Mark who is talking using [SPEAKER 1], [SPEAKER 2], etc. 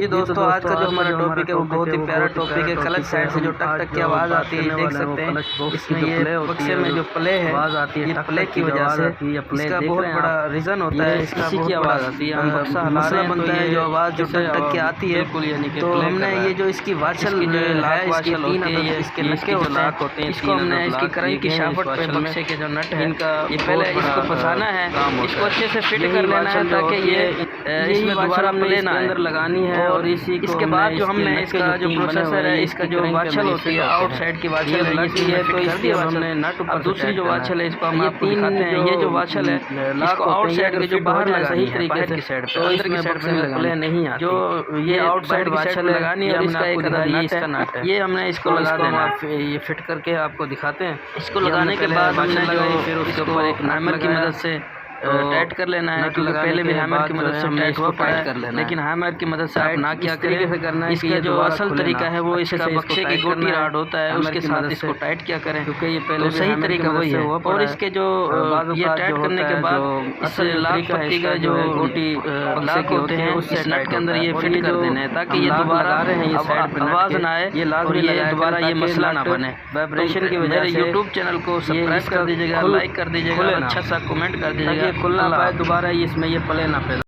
[SPEAKER 1] ये दोस्तों आज का जो हमारा टॉपिक है वो बहुत ही प्यारा टॉपिक है। क्लच साइड से जो टक टक की आवाज़ आती है, देख सकते हैं इसमें ये बक्से में जो प्ले है ये प्ले की वजह से इसका बहुत बड़ा रीज़न होता है। इसका बहुत आवाज़ आती है, हम बक्सा मसला बनता है जो आवाज़ जो टक टक की आती है। तो हमने ये जो इसकी वाचल जो है इसकी तीन इसके नटके होते हैं, इसको हमने इसकी करंई की शाफट पे बक्से के जो नट है ये पहले इसको फंसाना है, इसको अच्छे से फिट कर लेना है ताकि ये इसमें दोबारा प्ले ना अंदर लगानी है। और इसके बाद जो हमने इसका जो प्रोसेसर है, इसका जो वाचल होती है आउटसाइड की वाचल है ये तो इसलिए हमने नट ऊपर दूसरी जो वाचल है इसको हम आपको दिखाते हैं। ये जो वाचल है इसको आउटसाइड के जो बाहर लगा सही तरीके से साइड पे, अंदर की साइड पे प्ले नहीं आती। जो ये आउटसाइड की वाचल लगानी है और इसका एक ये इसका नट है, ये हमने इसको लगा देना, ये फिट करके आपको दिखाते हैं। इसको लगाने के बाद हमने लगाई, फिर उसके ऊपर एक हैमर की मदद से टाइट कर लेना है, क्योंकि पहले भी हैमर की मदद से टाइट होता है, लेकिन हैमर की मदद से आप ना क्या तरीके से करना है। इसका जो असल तरीका है वो इसका बक्से की गोटी राड होता है उसके साथ इसको टाइट क्या करें, क्योंकि ये पहले सही तरीका वही है। और इसके जो ये टाइट करने के बाद इससे लाख पत्ती का जो गोटी लाख होते हैं उस नट के अंदर ये फिट कर देना है ताकि ये दोबारा आवाज़ ना आए, ये दोबारा ये मसला ना बने वाइब्रेशन की वजह से। यूट्यूब चैनल को सब्सक्राइब कर दीजिएगा, लाइक कर दीजिएगा, अच्छा सा कमेंट कर दीजिएगा, खुलना पाए दोबारा इसमें ये प्ले ना पैदा।